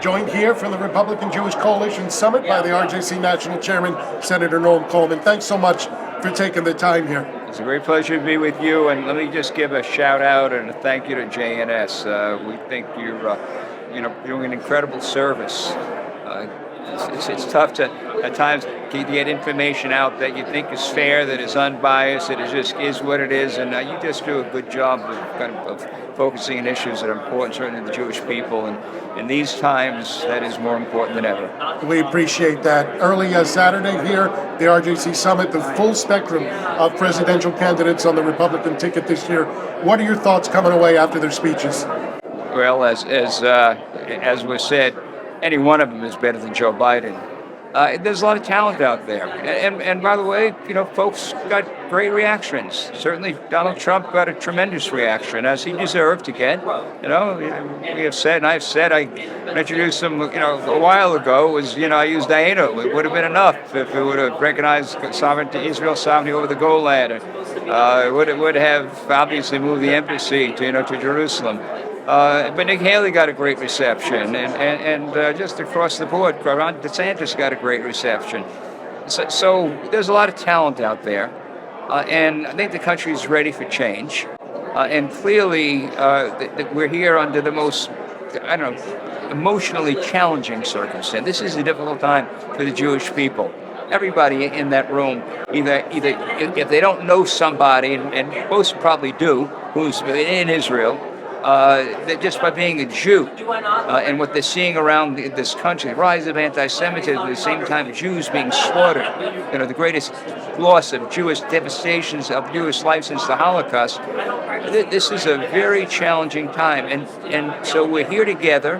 Joined here from the Republican Jewish Coalition Summit by the RJC National Chairman, Senator Noam Coleman. Thanks so much for taking the time here. It's a great pleasure to be with you, and let me just give a shout out and a thank you to JNS. We think you're doing an incredible service. It's tough to, at times, get information out that you think is fair, that is unbiased, that it just is what it is, and you just do a good job of focusing on issues that are important, certainly to the Jewish people, and in these times, that is more important than ever. We appreciate that. Early Saturday here, the RJC Summit, the full spectrum of presidential candidates on the Republican ticket this year. What are your thoughts coming away after their speeches? Well, as was said, any one of them is better than Joe Biden. There's a lot of talent out there. And by the way, folks got great reactions. Certainly Donald Trump got a tremendous reaction, as he deserved to get. We have said, and I've said, I introduced him, a while ago, I used Diana. It would have been enough if it would have recognized Israel's sovereignty over the Golan. It would have obviously moved the embassy to Jerusalem. But Nick Haley got a great reception, and just across the board, Ron DeSantis got a great reception. So there's a lot of talent out there, and I think the country is ready for change. And clearly, we're here under the most, emotionally challenging circumstance. This is a difficult time for the Jewish people. Everybody in that room, either if they don't know somebody, and most probably do, who's in Israel, that just by being a Jew and what they're seeing around this country, the rise of anti-Semitism, at the same time Jews being slaughtered, the greatest loss of Jewish devastations of Jewish life since the Holocaust. This is a very challenging time, and so we're here together,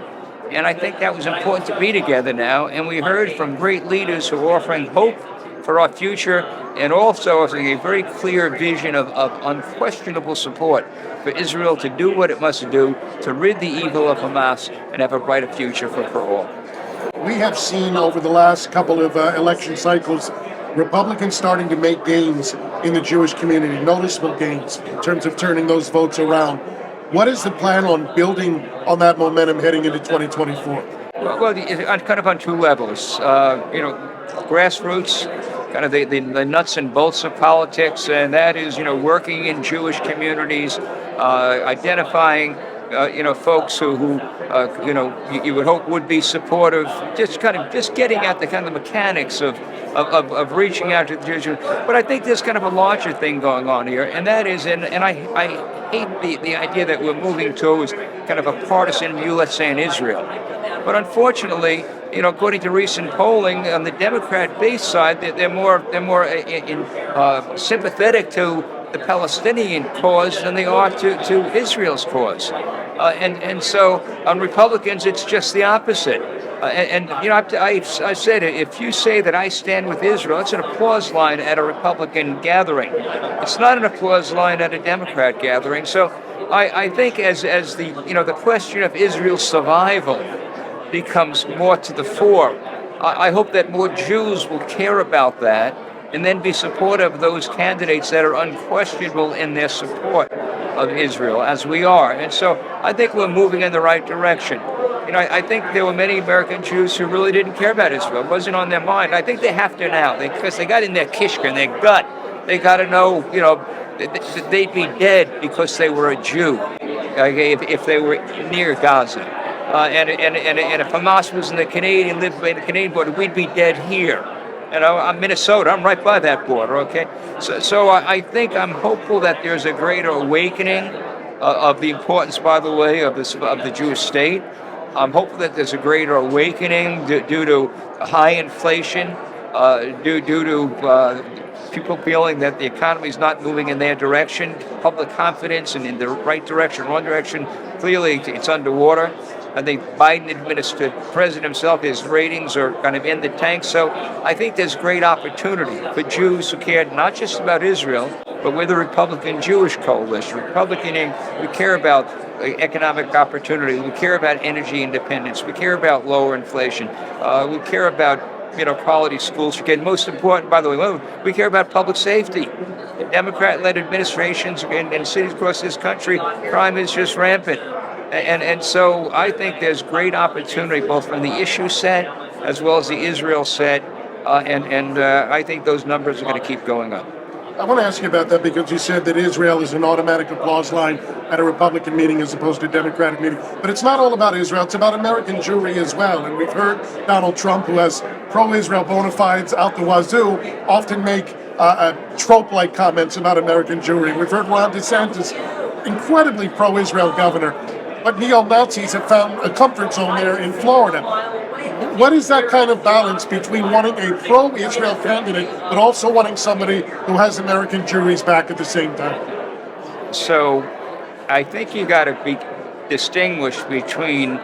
and I think that was important to be together now, and we heard from great leaders who are offering hope for our future, and also offering a very clear vision of unquestionable support for Israel to do what it must do to rid the evil of Hamas and have a brighter future for all. We have seen over the last couple of election cycles, Republicans starting to make gains in the Jewish community, noticeable gains in terms of turning those votes around. What is the plan on building on that momentum heading into 2024? Well, kind of on two levels. Grassroots, kind of the nuts and bolts of politics, and that is, working in Jewish communities, identifying, folks who you would hope would be supportive, just getting at the kind of mechanics of reaching out to the Jews. But I think there's kind of a larger thing going on here, and that is, and I hate the idea that we're moving towards kind of a partisan view, let's say, in Israel. But unfortunately, according to recent polling on the Democrat-based side, they're more sympathetic to the Palestinian cause than they are to Israel's cause. And so on Republicans, it's just the opposite. I said, if you say that I stand with Israel, it's an applause line at a Republican gathering. It's not an applause line at a Democrat gathering. So I think as the question of Israel's survival becomes more to the fore, I hope that more Jews will care about that and then be supportive of those candidates that are unquestionable in their support of Israel, as we are. And so I think we're moving in the right direction. I think there were many American Jews who really didn't care about Israel. It wasn't on their mind. I think they have to now, because they got in their kishka, in their gut. They got to know, that they'd be dead because they were a Jew, if they were near Gaza. And if Hamas was lived by the Canadian border, we'd be dead here. I'm Minnesota. I'm right by that border. Okay, so I think I'm hopeful that there's a greater awakening of the importance, by the way, of the Jewish state. I'm hopeful that there's a greater awakening due to high inflation, due to people feeling that the economy is not moving in their direction, public confidence and in the right direction, wrong direction. Clearly, it's underwater. I think Biden president himself, his ratings are kind of in the tank. So I think there's great opportunity for Jews who care not just about Israel, but we're the Republican Jewish Coalition. We care about economic opportunity. We care about energy independence. We care about lower inflation. We care about quality schools. Again, most important, by the way, we care about public safety. Democrat-led administrations in cities across this country, crime is just rampant. And so I think there's great opportunity both from the issue set as well as the Israel set, and I think those numbers are going to keep going up. I want to ask you about that because you said that Israel is an automatic applause line at a Republican meeting as opposed to a Democratic meeting. But it's not all about Israel. It's about American Jewry as well. And we've heard Donald Trump, who has pro-Israel bona fides out the wazoo, often make trope-like comments about American Jewry. We've heard Ron DeSantis, incredibly pro-Israel governor, but neo-Nazis have found a comfort zone there in Florida. What is that kind of balance between wanting a pro-Israel candidate but also wanting somebody who has American Jewry's back at the same time? So I think you got to be distinguished between,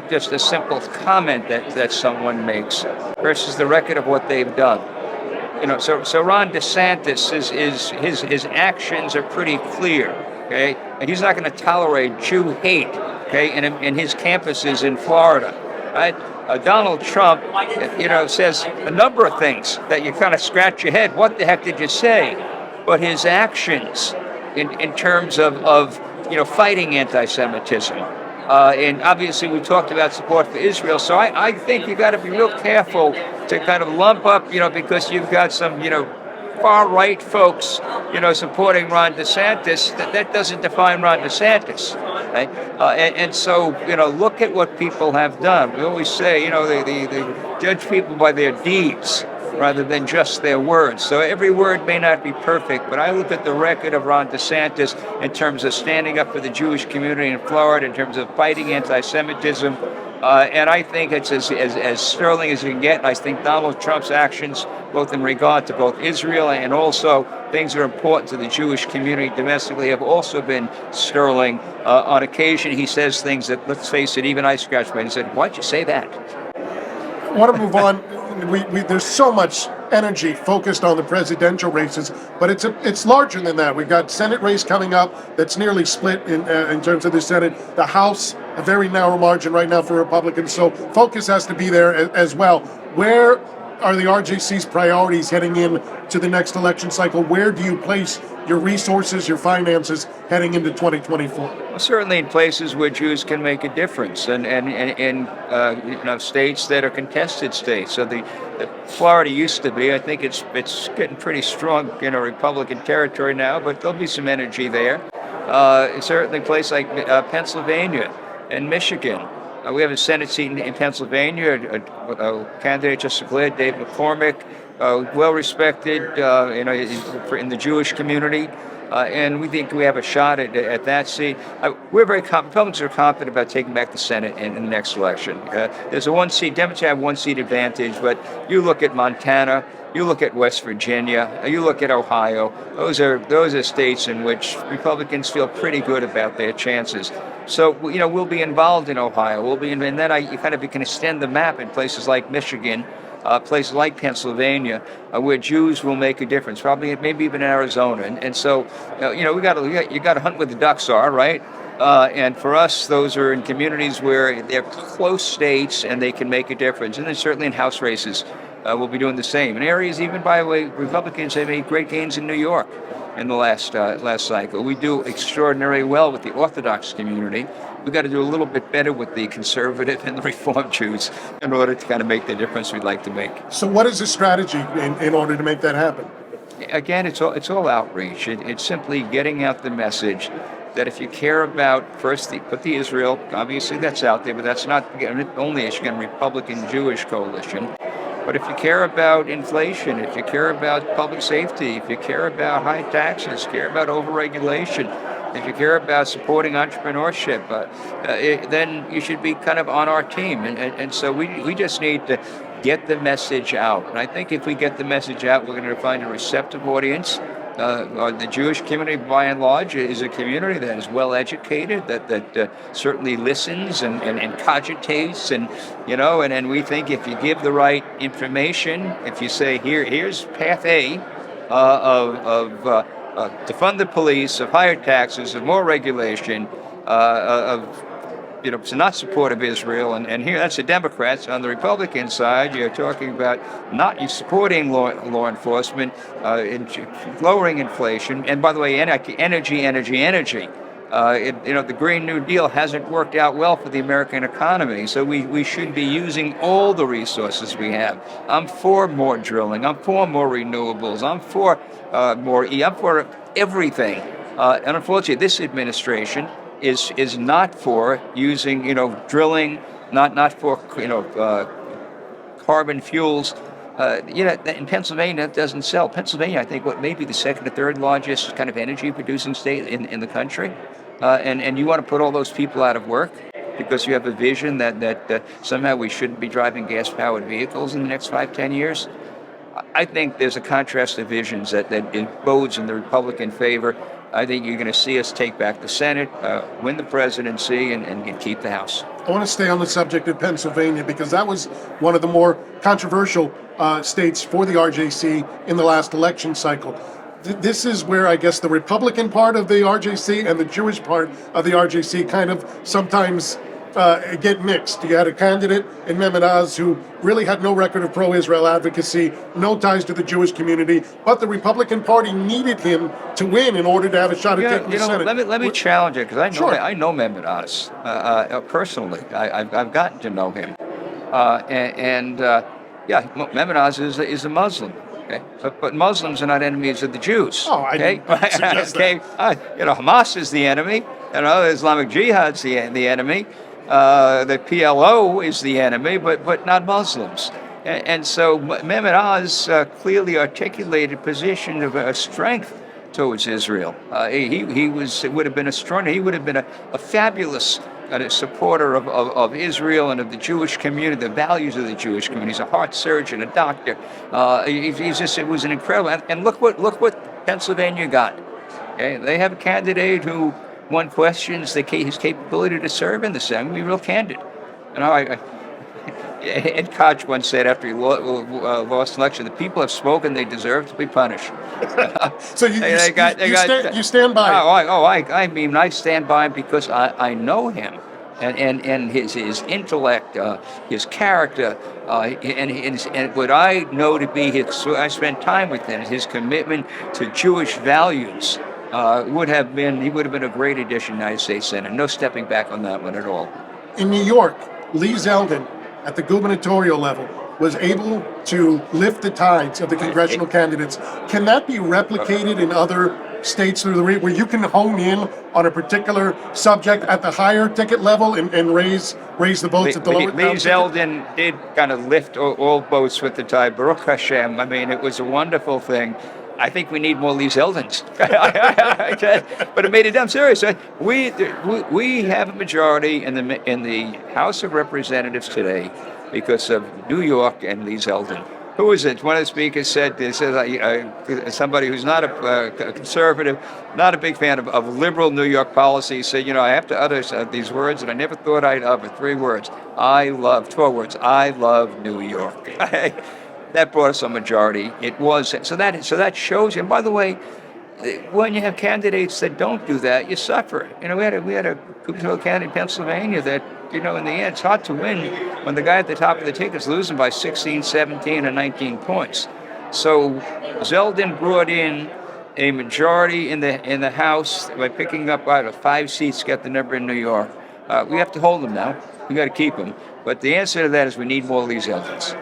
just a simple comment that someone makes versus the record of what they've done. So Ron DeSantis is his actions are pretty clear, okay, and he's not going to tolerate Jew hate, okay, in his campuses in Florida, right? Donald Trump, says a number of things that you kind of scratch your head. What the heck did you say? But his actions, in terms of fighting anti-Semitism, and obviously we talked about support for Israel. So I think you got to be real careful to kind of lump up, because you've got some, far right folks, supporting Ron DeSantis. That doesn't define Ron DeSantis, right? And so, look at what people have done. We always say, they judge people by their deeds rather than just their words. So every word may not be perfect, but I look at the record of Ron DeSantis in terms of standing up for the Jewish community in Florida, in terms of fighting anti-Semitism, and I think it's as sterling as you can get. And I think Donald Trump's actions, both in regard to both Israel and also things that are important to the Jewish community domestically, have also been sterling. On occasion, he says things that, let's face it, even I scratch my head and said, "Why'd you say that?" I want to move on. There's so much energy focused on the presidential races, but it's larger than that. We've got Senate race coming up that's nearly split in terms of the Senate. The House, a very narrow margin right now for Republicans, so focus has to be there as well. Where are the RJC's priorities heading in to the next election cycle? Where do you place your resources, your finances heading into 2024? Well, certainly in places where Jews can make a difference, and in states that are contested states. So the Florida used to be. I think it's getting pretty strong, Republican territory now, but there'll be some energy there. Certainly a place like Pennsylvania and Michigan. We have a Senate seat in Pennsylvania. A candidate just declared, Dave McCormick, well respected, in the Jewish community, and we think we have a shot at that seat. We're Republicans are confident about taking back the Senate in the next election. There's a one seat. Democrats have one seat advantage, but you look at Montana, you look at West Virginia, you look at Ohio. Those are states in which Republicans feel pretty good about their chances. So we'll be involved in Ohio. And then you can extend the map in places like Michigan, places like Pennsylvania, where Jews will make a difference. Probably, maybe even Arizona. And so, you got to hunt where the ducks are, right? And for us, those are in communities where they're close states and they can make a difference. And then certainly in House races, we'll be doing the same. In areas, even by the way, Republicans have made great gains in New York in the last cycle. We do extraordinarily well with the Orthodox community. We've got to do a little bit better with the conservative and the Reform Jews in order to kind of make the difference we'd like to make. So what is the strategy in order to make that happen? Again, it's all outreach. It's simply getting out the message that if you care about, first, put the Israel, obviously that's out there, but that's not the only issue, again, Republican-Jewish coalition. But if you care about inflation, if you care about public safety, if you care about high taxes, care about overregulation, if you care about supporting entrepreneurship, then you should be kind of on our team. And so we just need to get the message out. And I think if we get the message out, we're going to find a receptive audience. The Jewish community, by and large, is a community that is well educated, that certainly listens and cogitates, and we think if you give the right information, if you say here's path A to fund the police, of higher taxes, of more regulation, to not support of Israel, and here that's the Democrats. On the Republican side, you're talking about not supporting law enforcement, lowering inflation, and by the way, energy. The Green New Deal hasn't worked out well for the American economy, so we should be using all the resources we have. I'm for more drilling. I'm for more renewables. I'm for I'm for everything. And unfortunately, this administration is not for using, drilling, not for, carbon fuels. In Pennsylvania, it doesn't sell. Pennsylvania, I think, what may be the second or third largest kind of energy producing state in the country. And you want to put all those people out of work because you have a vision that somehow we shouldn't be driving gas-powered vehicles in the next 5-10 years. I think there's a contrast of visions that bodes in the Republican favor. I think you're going to see us take back the Senate, win the presidency, and keep the House. I want to stay on the subject of Pennsylvania because that was one of the more controversial states for the RJC in the last election cycle. This is where I guess the Republican part of the RJC and the Jewish part of the RJC kind of sometimes get mixed. You had a candidate in Mehmet Oz who really had no record of pro-Israel advocacy, no ties to the Jewish community, but the Republican Party needed him to win in order to have a shot at taking the Senate. Let me challenge it, because Sure. I know Mehmet Oz personally. I've gotten to know him, Mehmet Oz is a Muslim. Okay, but Muslims are not enemies of the Jews. Oh, I okay, didn't suggest that. Hamas is the enemy. Islamic Jihad's the enemy. The PLO is the enemy, but not Muslims. And so Mehmet Oz clearly articulated a position of strength towards Israel. He would have been a fabulous supporter of Israel and of the Jewish community, the values of the Jewish community. He's a heart surgeon, a doctor. It was an incredible. And look what Pennsylvania got. Okay? They have a candidate who, one questions his capability to serve in the Senate. Be real candid. Ed Koch once said after he lost the election, the people have spoken; they deserve to be punished. So you stand by it. I stand by him because I know him, and his intellect, his character, and what I know to be I spent time with him, his commitment to Jewish values. He would have been a great addition to the United States Senate. No stepping back on that one at all. In New York, Lee Zeldin, at the gubernatorial level, was able to lift the tides of the congressional candidates. Can that be replicated in other states through where you can hone in on a particular subject at the higher ticket level and raise the votes at the lower ticket? Lee Zeldin did kind of lift all boats with the tide. Baruch Hashem. I mean, it was a wonderful thing. I think we need more Lee Zeldins. But it made it. I'm serious. We have a majority in the House of Representatives today because of New York and Lee Zeldin. Who is it? One of the speakers said, somebody who's not a conservative, not a big fan of liberal New York policy, said, I have to utter these words that I never thought I'd utter. 4 words. I love New York. That brought us a majority. It was so that shows you. And by the way, when you have candidates that don't do that, you suffer. We had a gubernatorial candidate in Pennsylvania that, in the end, it's hard to win when the guy at the top of the ticket is losing by 16, 17, or 19 points. So Zeldin brought in a majority in the House by picking up out of 5 seats, got the number in New York. We have to hold them now. We got to keep them. But the answer to that is we need more Lee Zeldins.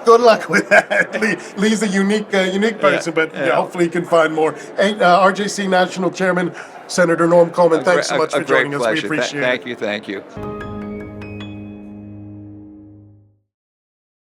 Good luck with that. Lee's a unique person, but hopefully he can find more. Hey, RJC National Chairman, Senator Norm Coleman, thanks so much for joining us. We appreciate it. Thank you.